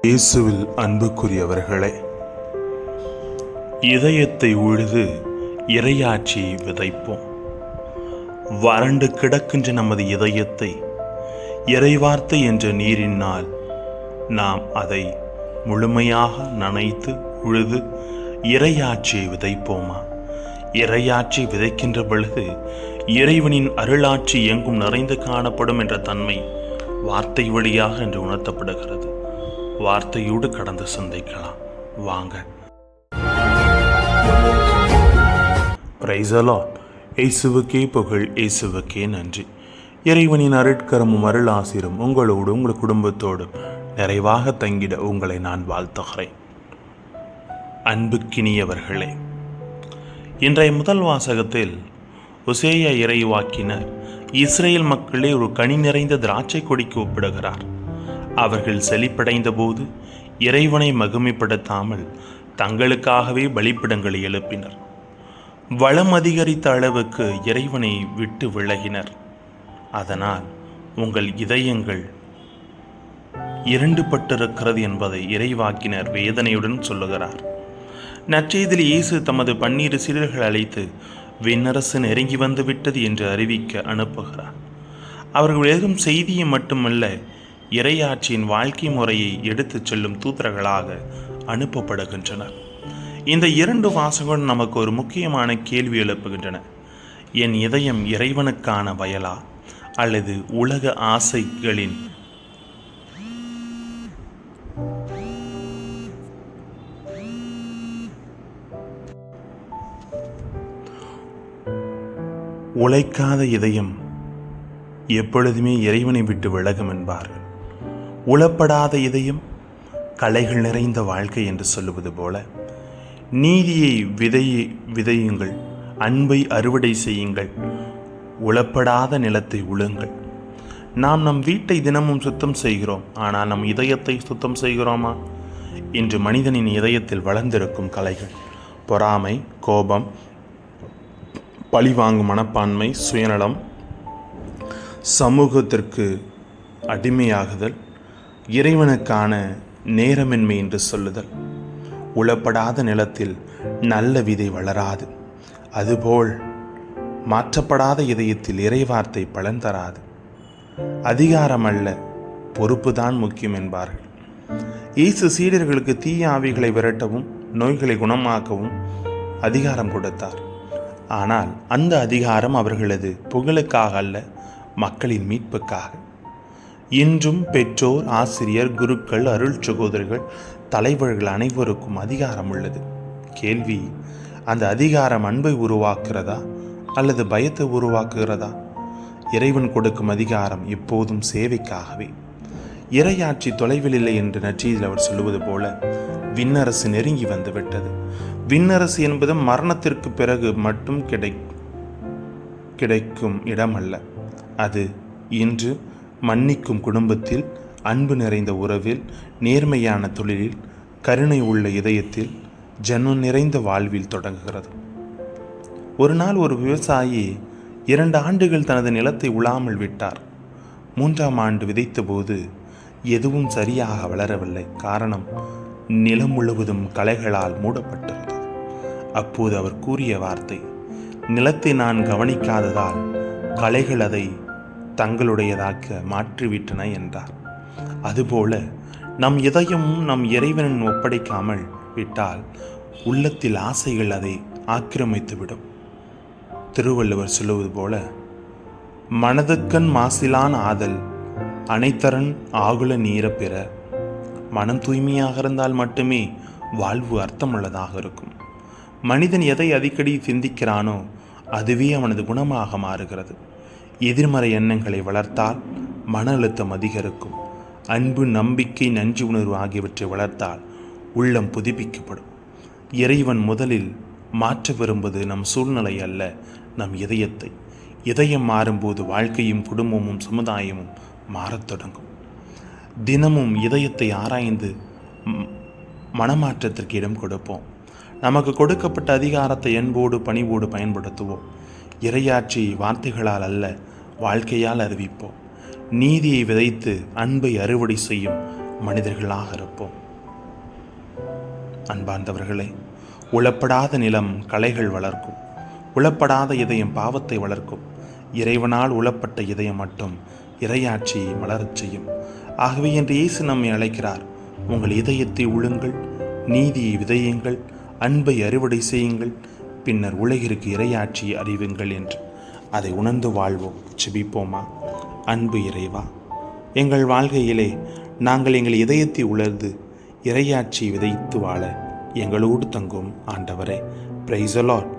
இயேசுவில் அன்புக்குரியவர்களே, இதயத்தை உழுது இறையாட்சியை விதைப்போம். வறண்டு கிடக்கின்ற நமது இதயத்தை இறைவார்த்தை என்ற நீரினால் நாம் அதை முழுமையாக நனைத்து உழுது இறையாட்சியை விதைப்போமா? இறையாட்சி விதைக்கின்ற பொழுது இறைவனின் அருளாட்சி எங்கும் நிறைந்து காணப்படும் என்ற தன்மை வார்த்தை வழியாக என்று உணர்த்தப்படுகிறது. வார்த்தையோடு கடந்து சிந்திக்கலாம் வாங்க. Praise the Lord. இயேசுவுக்கே புகழ், இயேசுவுக்கே நன்றி. இறைவனின் அருட்கரமும் அருளாசிரும் உங்களோடு உங்கள் குடும்பத்தோடு நிறைவாக தங்கிட உங்களை நான் வாழ்த்துகிறேன். அன்புக்கினியவர்களே, இன்றைய முதல் வாசகத்தில் ஓசேயா இறைவாக்கினர் இஸ்ரேல் மக்களை ஒரு கனி நிறைந்த திராட்சை கொடிக்கு ஒப்பிடுகிறார். அவர்கள் செழிப்படைந்த போது இறைவனை மகிமைப்படுத்தாமல் தங்களுக்காகவே பலிப்பிடங்களை எழுப்பினர். வளம் அதிகரித்த அளவுக்கு இறைவனை விட்டு விலகினர். அதனால் உங்கள் இதயங்கள் இரண்டுபட்டிருக்கிறது என்பதை இறைவாக்கினர் வேதனையுடன் சொல்லுகிறார். நற்செய்தியில் இயேசு தமது 12 சீடர்கள் அழைத்து விண்ணரசு நெருங்கி வந்து விட்டது என்று அறிவிக்க அனுப்புகிறார். அவர்கள் எழுதும் செய்தியை மட்டுமல்ல, இறையாட்சியின் வாழ்க்கை முறையை எடுத்துச் செல்லும் தூதர்களாக அனுப்பப்படுகின்றனர். இந்த 2 வாசகங்கள் நமக்கு ஒரு முக்கியமான கேள்வி எழுப்புகின்றன. என் இதயம் இறைவனுக்கான வயலா அல்லது உலக ஆசைகளின் உழைக்காத இதயம் எப்பொழுதுமே இறைவனை விட்டு விலகும் என்பார்கள். உளப்படாத இதயம் களைகள் நிறைந்த வாழ்க்கை என்று சொல்லுவது போல, நீதியை விதையுங்கள், அன்பை அறுவடை செய்யுங்கள், உளப்படாத நிலத்தை உழுங்கள். நாம் நம் வீட்டை தினமும் சுத்தம் செய்கிறோம், ஆனால் நம் இதயத்தை சுத்தம் செய்கிறோமா? இன்று மனிதனின் இதயத்தில் வளர்ந்திருக்கும் களைகள் பொறாமை, கோபம், பழிவாங்கும் மனப்பான்மை, சுயநலம், சமூகத்திற்கு அடிமையாகுதல், இறைவனுக்கான நேரமின்மை என்று சொல்லுதல். உளப்படாத நிலத்தில் நல்ல விதை வளராது. அதுபோல் மாற்றப்படாத இதயத்தில் இறைவார்த்தை பலன் தராது. அதிகாரம் அல்ல, பொறுப்புதான் முக்கியம் என்பார்கள். இயேசு சீடர்களுக்கு தீய ஆவிகளை விரட்டவும் நோய்களை குணமாக்கவும் அதிகாரம் கொடுத்தார். ஆனால் அந்த அதிகாரம் அவர்களது புகழுக்காக அல்ல, மக்களின் மீட்புக்காக. இன்றும் பெற்றோர், ஆசிரியர், குருக்கள், அருள் சகோதரர்கள், தலைவர்கள் அனைவருக்கும் அதிகாரம் உள்ளது. கேள்வி, அந்த அதிகாரம் அன்பை உருவாக்குகிறதா அல்லது பயத்தை உருவாக்குகிறதா? இறைவன் கொடுக்கும் அதிகாரம் எப்போதும் சேவைக்காகவே. இறையாட்சி தொலைவில் இல்லை என்று நற்செய்தியில் அவர் சொல்லுவது போல, விண்ணரசு நெருங்கி வந்து விட்டது. விண்ணரசு என்பது மரணத்திற்கு பிறகு மட்டும் கிடைக்கும் இடம் அல்ல. அது இன்று மன்னிக்கும் குடும்பத்தில், அன்பு நிறைந்த உறவில், நேர்மையான தொழிலில், கருணை உள்ள இதயத்தில், ஜன்மம் நிறைந்த வாழ்வில் தொடங்குகிறது. ஒரு நாள் ஒரு விவசாயி 2 ஆண்டுகள் தனது நிலத்தை உழாமல் விட்டார். 3ஆம் ஆண்டு விதைத்த போது எதுவும் சரியாக வளரவில்லை. காரணம், நிலம் முழுவதும் களைகளால் மூடப்பட்டிருந்தது. அப்போது அவர் கூறிய வார்த்தை, நிலத்தை நான் கவனிக்காததால் களைகள் அதை தங்களுடையதாக்க மாற்றிவிட்டன என்றார். அதுபோல நம் இதயமும் நம் இறைவனின் ஒப்படைக்காமல் விட்டால் உள்ளத்தில் ஆசைகள் அதை ஆக்கிரமித்துவிடும். திருவள்ளுவர் சொல்லுவது போல, மனதுக்கண் மாசிலான் ஆதல் அனைத்தரன் ஆகுல நீர பிற. மனம் தூய்மையாக இருந்தால் மட்டுமே வாழ்வு அர்த்தமுள்ளதாக இருக்கும். மனிதன் எதை அடிக்கடி சிந்திக்கிறானோ அதுவே அவனது குணமாக மாறுகிறது. எதிர்மறை எண்ணங்களை வளர்த்தால் மன அழுத்தம் அதிகரிக்கும். அன்பு, நம்பிக்கை, நன்றி உணர்வு ஆகியவற்றை வளர்த்தால் உள்ளம் புதுப்பிக்கப்படும். இறைவன் முதலில் மாற்ற விரும்புவது நம் சூழ்நிலை அல்ல, நம் இதயத்தை. இதயம் மாறும்போது வாழ்க்கையும் குடும்பமும் சமுதாயமும் மாறத் தொடங்கும். தினமும் இதயத்தை ஆராய்ந்து மனமாற்றத்திற்கு இடம் கொடுப்போம். நமக்கு கொடுக்கப்பட்ட அதிகாரத்தை அன்போடு பணிவோடு பயன்படுத்துவோம். இறையாட்சி வார்த்தைகளால் அல்ல, வாழ்க்கையால் அறிவிப்போம். நீதியை விதைத்து அன்பை அறுவடை செய்யும் மனிதர்களாக இருப்போம். அன்பார்ந்தவர்களே, உளப்படாத நிலம் களைகள் வளர்க்கும், உளப்படாத இதயம் பாவத்தை வளர்க்கும். இறைவனால் உளப்பட்ட இதயம் மட்டும் இறையாட்சியை மலரச் செய்யும். ஆகவே இன்று இயேசு நம்மை அழைக்கிறார். உங்கள் இதயத்தை உழுங்கள், நீதியை விதையுங்கள், அன்பை அறுவடை செய்யுங்கள், பின்னர் உலகிற்கு இறையாட்சியை அறிவுங்கள் என்று. அதை உணர்ந்து வாழ்வோம். ஜெபிப்போமா? அன்பு இறைவா, எங்கள் வாழ்க்கையிலே நாங்கள் எங்கள் இதயத்தை உலர்ந்து இறையாட்சியை விதைத்து வாழ எங்களோடு தங்கும் ஆண்டவரே. Praise the Lord.